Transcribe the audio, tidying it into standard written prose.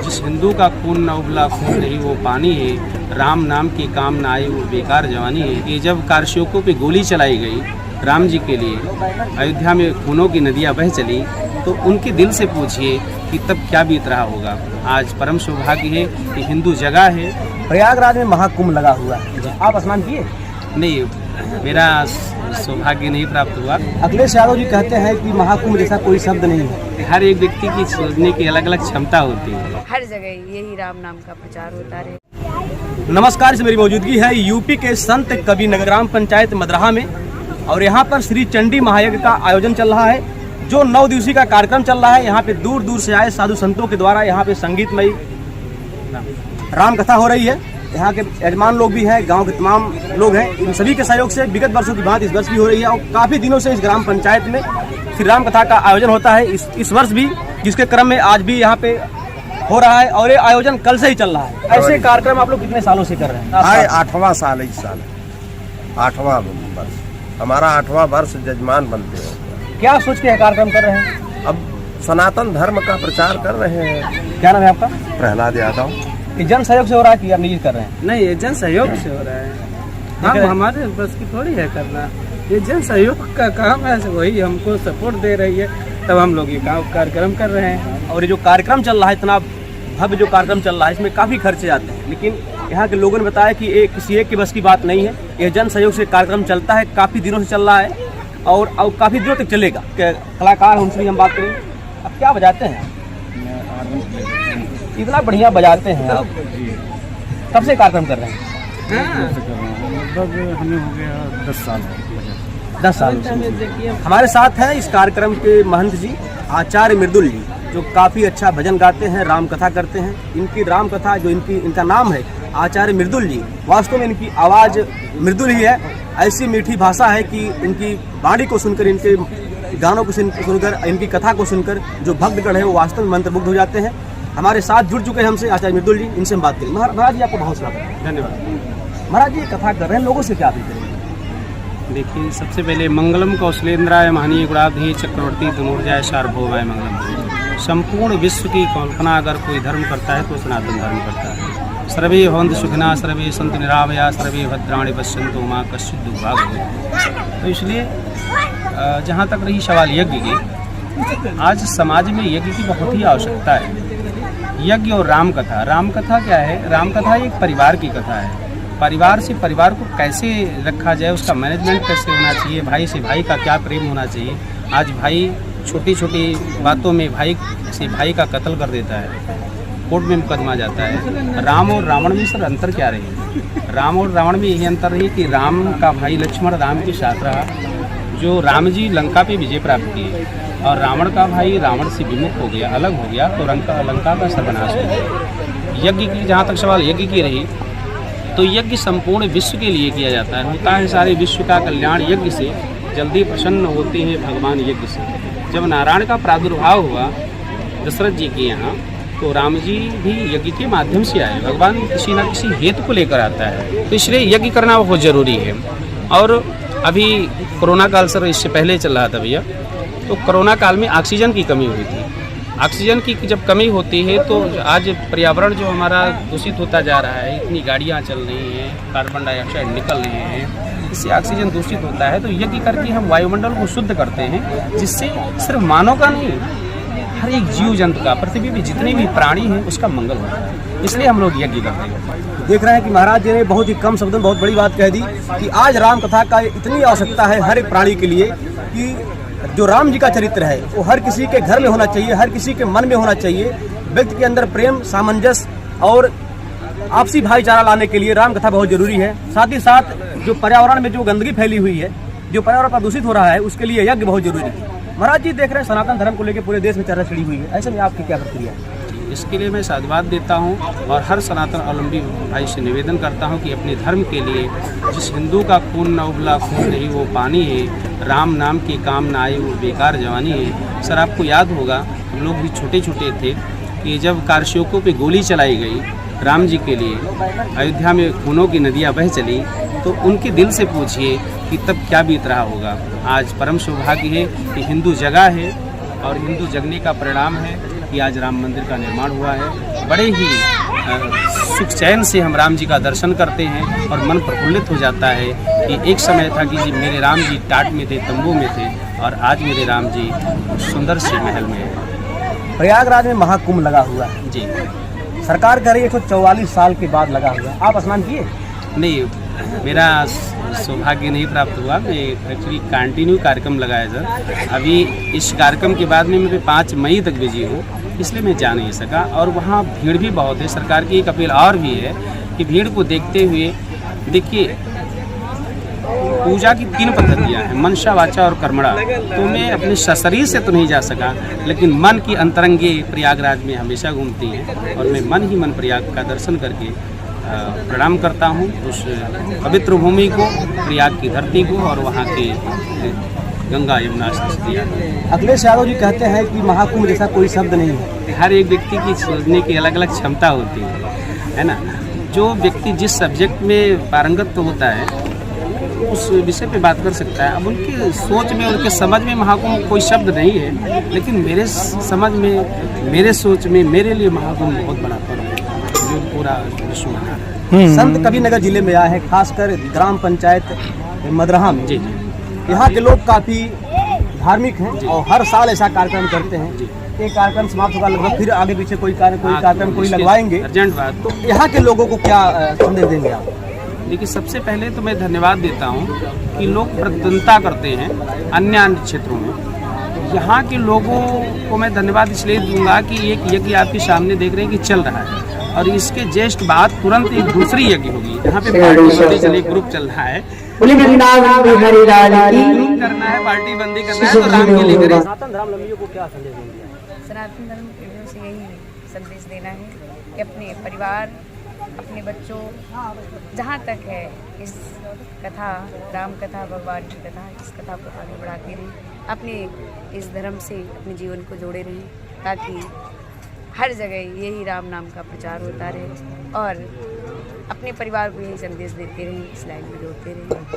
जिस हिंदू का खून न उबला खून नहीं वो पानी है, राम नाम की काम न आए वो बेकार जवानी है। कि जब कारशोकों पे गोली चलाई गई राम जी के लिए, अयोध्या में खूनों की नदियाँ बह चली, तो उनके दिल से पूछिए कि तब क्या बीत रहा होगा। आज परम सौभाग्य है कि हिंदू जगह है। प्रयागराज में महाकुंभ लगा हुआ है, आप स्नान किए? नहीं, मेरा सौभाग्य नहीं प्राप्त हुआ। अखिलेश यादव जी कहते हैं कि महाकुंभ जैसा कोई शब्द नहीं है। हर एक व्यक्ति की सोचने की अलग अलग क्षमता होती है। हर जगह यही राम नाम का प्रचार होता रहे। नमस्कार, इस मेरी मौजूदगी है यूपी के संत कबीर नगर ग्राम पंचायत मदरहा में, और यहाँ पर श्री चंडी महायज्ञ का आयोजन चल रहा है, जो 9 दिवसीय का कार्यक्रम चल रहा है। यहाँ पे दूर दूर से आए साधु संतों के द्वारा यहाँ पे संगीतमयी राम कथा हो रही है। यहाँ के यजमान लोग भी हैं, गांव के तमाम लोग हैं। इन सभी के सहयोग से विगत वर्षों की बात इस वर्ष भी हो रही है, और काफ़ी दिनों से इस ग्राम पंचायत में श्री राम कथा का आयोजन होता है। इस वर्ष भी, जिसके क्रम में आज भी यहाँ पे हो रहा है, और ये आयोजन कल से ही चल रहा है। ऐसे कार्यक्रम आप लोग कितने सालों से कर रहे हैं? 8वां साल है इस साल, 8वां वर्ष, हमारा 8वां वर्ष जजमान बनते हैं। क्या सोच के कार्यक्रम कर रहे हैं? अब सनातन धर्म का प्रचार कर रहे हैं। क्या नाम है आपका? प्रहलाद यादव। ये जन सहयोग से हो रहा है कि आप निजी कर रहे हैं? नहीं, ये जन सहयोग से हो रहा है। हम हमारे बस की थोड़ी है करना, ये जन सहयोग का काम है, वही हमको सपोर्ट दे रही है, तब हम लोग ये कार्यक्रम कर रहे हैं। और ये जो कार्यक्रम चल रहा है, इतना भव्य जो कार्यक्रम चल रहा है, इसमें काफ़ी खर्चे आते हैं, लेकिन यहाँ के लोगों ने बताया कि ये किसी एक की बस की बात नहीं है। ये जन सहयोग से कार्यक्रम चलता है, काफ़ी दिनों से चल रहा है, और काफ़ी दिनों तक चलेगा। कलाकार उनसे भी हम बात करें। अब क्या बजाते हैं? इतना बढ़िया बजाते हैं आप। कब से कार्यक्रम कर रहे हैं? लगभग हमें हो गया 10 साल। 10 साल। हमारे साथ हैं इस कार्यक्रम के महंत जी, आचार्य मृदुल जी, जो काफ़ी अच्छा भजन गाते हैं, राम कथा करते हैं। इनकी राम कथा, जो इनका नाम है आचार्य मृदुल जी, वास्तव में इनकी आवाज़ मृदुल ही है। ऐसी मीठी भाषा है कि इनकी वाणी को सुनकर, इनके गानों को सुनकर, इनकी कथा को सुनकर जो भक्तगण है वो वास्तव में मंत्रमुग्ध हो जाते हैं। हमारे साथ जुड़ चुके हैं हमसे आचार्य मृदुल जी, इनसे हम बात करें। महाराज जी, आपको बहुत स्वागत है। धन्यवाद। महाराज जी, कथा कर रहे हैं, लोगों से क्या अपील करेंगे? देखिए, सबसे पहले मंगलम कौशलेंद्राय महनीय गुणाधि चक्रवर्ती धनुर्जाय सार्वभौमाय मंगलम। संपूर्ण विश्व की कल्पना अगर कोई धर्म करता है तो सनातन धर्म करता है। सर्वे भवन्तु सुखिनः, सर्वे सन्तु निरामया, सर्वे भद्राणि पश्यन्तु मा कश्चित् दुर्भाग्यः। तो इसलिए जहाँ तक रही सवाल यज्ञ की, आज समाज में यज्ञ की बहुत ही आवश्यकता है। यज्ञ और राम कथा। राम कथा क्या है? राम कथा एक परिवार की कथा है। परिवार से परिवार को कैसे रखा जाए, उसका मैनेजमेंट कैसे होना चाहिए, भाई से भाई का क्या प्रेम होना चाहिए। आज भाई छोटी छोटी बातों में भाई से भाई का कत्ल कर देता है, कोर्ट में मुकदमा जाता है। राम और रावण में सर अंतर क्या रही? राम और रावण में यही अंतर रही कि राम का भाई लक्ष्मण राम के साथ रहा, जो राम जी लंका पे विजय प्राप्त किए, और रावण का भाई रावण से विमुख हो गया, अलग हो गया, तो लंका का सर्वनाश हो गया। यज्ञ की जहाँ तक सवाल यज्ञ की रही, तो यज्ञ संपूर्ण विश्व के लिए किया जाता है। होता है सारे विश्व का कल्याण यज्ञ से, जल्दी प्रसन्न होते हैं भगवान यज्ञ से। जब नारायण का प्रादुर्भाव हुआ दशरथ जी के यहाँ, तो राम जी भी यज्ञ के माध्यम से आए। भगवान किसी न किसी हेतु को लेकर आता है, तो इसलिए यज्ञ करना बहुत ज़रूरी है। और अभी कोरोना काल सर इससे पहले चल रहा था भैया, तो कोरोना काल में ऑक्सीजन की कमी हुई थी। ऑक्सीजन की जब कमी होती है तो आज पर्यावरण जो हमारा दूषित होता जा रहा है, इतनी गाड़ियाँ चल रही हैं, कार्बन डाइऑक्साइड निकल रहे हैं, इससे ऑक्सीजन दूषित होता है। तो यज्ञ करके हम वायुमंडल को शुद्ध करते हैं, जिससे सिर्फ मानव का नहीं, हर एक जीव जंतु का, पृथ्वी पे जितने भी प्राणी हैं उसका मंगल होता है। इसलिए हम लोग यज्ञ करते हैं। देख रहे हैं कि महाराज जी ने बहुत ही कम शब्दों में बहुत बड़ी बात कह दी कि आज राम कथा का इतनी आवश्यकता है हर एक प्राणी के लिए, कि जो राम जी का चरित्र है वो हर किसी के घर में होना चाहिए, हर किसी के मन में होना चाहिए। व्यक्ति के अंदर प्रेम, सामंजस्य और आपसी भाईचारा लाने के लिए राम कथा बहुत जरूरी है। साथ ही साथ जो पर्यावरण में जो गंदगी फैली हुई है, जो पर्यावरण प्रदूषित हो रहा है, उसके लिए यज्ञ बहुत जरूरी है। महाराज जी, देख रहे हैं सनातन धर्म को लेकर पूरे देश में चर्चा छिड़ी हुई है, ऐसे में आपकी क्या प्रतिक्रिया है? इसके लिए मैं साधुवाद देता हूँ, और हर सनातन अवलंबी भाई से निवेदन करता हूँ कि अपने धर्म के लिए, जिस हिंदू का खून न उबला खून नहीं वो पानी है, राम नाम की काम न आए वो बेकार जवानी है। सर, आपको याद होगा, हम लोग भी छोटे छोटे थे कि जब कारशोकों पे गोली चलाई गई राम जी के लिए, अयोध्या में खूनों की नदियाँ बह चली, तो उनके दिल से पूछिए कि तब क्या बीत रहा होगा। आज परम सौभाग्य है कि हिंदू जगह है, और हिंदू जगने का परिणाम है कि आज राम मंदिर का निर्माण हुआ है। बड़े ही सुख चैन से हम राम जी का दर्शन करते हैं और मन प्रफुल्लित हो जाता है कि एक समय था कि जी मेरे राम जी टाट में थे, तंबू में थे, और आज मेरे राम जी सुंदर से महल में हैं। प्रयागराज में महाकुंभ लगा हुआ है जी सरकार कह रही है 144 साल के बाद लगा हुआ है। आप स्नान किए? नहीं, मेरा सौभाग्य नहीं प्राप्त हुआ। मैं एक्चुअली कंटिन्यू कार्यक्रम लगाया सर। अभी इस कार्यक्रम के बाद में मैं 5 मई तक बिजी हूँ, इसलिए मैं जा नहीं सका। और वहाँ भीड़ भी बहुत है। सरकार की एक अपील और भी है कि भीड़ को देखते हुए, देखिए पूजा की 3 पद्धतियाँ हैं, मनसा, वाचा और कर्मणा। तो मैं अपने शरीर से तो नहीं जा सका, लेकिन मन की अंतरंगे प्रयागराज में हमेशा घूमती हैं और मैं मन ही मन प्रयाग का दर्शन करके प्रणाम करता हूँ उस पवित्र भूमि को, प्रयाग की धरती को और वहाँ के गंगा यमुना सरस्वती। अखिलेश यादव जी कहते हैं कि महाकुंभ जैसा कोई शब्द नहीं है। हर एक व्यक्ति की सोचने की अलग अलग क्षमता होती है ना। जो व्यक्ति जिस सब्जेक्ट में पारंगत होता है उस विषय पे बात कर सकता है। अब उनकी सोच में, उनके समझ में महाकुंभ कोई शब्द नहीं है, लेकिन मेरे समझ में, मेरे सोच में, मेरे लिए महाकुंभ बहुत बड़ा पर्व है जो पूरा विश्व मना रहा है। संत कबीरनगर जिले में आया है, खासकर ग्राम पंचायत मदरहा में। जी। यहाँ के लोग काफ़ी धार्मिक हैं और हर साल ऐसा कार्यक्रम करते हैं। एक कार्यक्रम समाप्त होगा, लगभग फिर आगे पीछे कोई कार्यक्रम कोई लगवाएंगे। अर्जेंट बात। तो यहाँ के लोगों को क्या संदेश देंगे आप? देखिए, सबसे पहले तो मैं धन्यवाद देता हूँ कि लोग प्रतिद्वंदिता करते हैं अन्य क्षेत्रों में। यहाँ के लोगों को मैं धन्यवाद इसलिए दूंगा कि एक यज्ञ आपके सामने देख रहे हैं कि चल रहा है, और इसके जस्ट बाद तुरंत एक दूसरी यज्ञ होगी। यहाँ पे पार्टी बंदी चली, ग्रुप चल रहा है, ग्रुप करना है, पार्टी बंदी करना है, तो राम के लिए करें। सनातन धर्मावलंबियों को क्या संदेश देंगे? सनातन धर्म के लोगों से यही संदेश देना है कि अपने परिवार, अपने बच्चों, जहाँ तक है इस कथा, राम कथा, भगवान की कथा, इस कथा को आगे बढ़ाते रहें। अपने इस धर्म से अपने जीवन को जोड़े रहें, ताकि हर जगह यही राम नाम का प्रचार होता रहे और अपने परिवार को यही संदेश देते रहें, इस लाइन में जोड़ते रहें।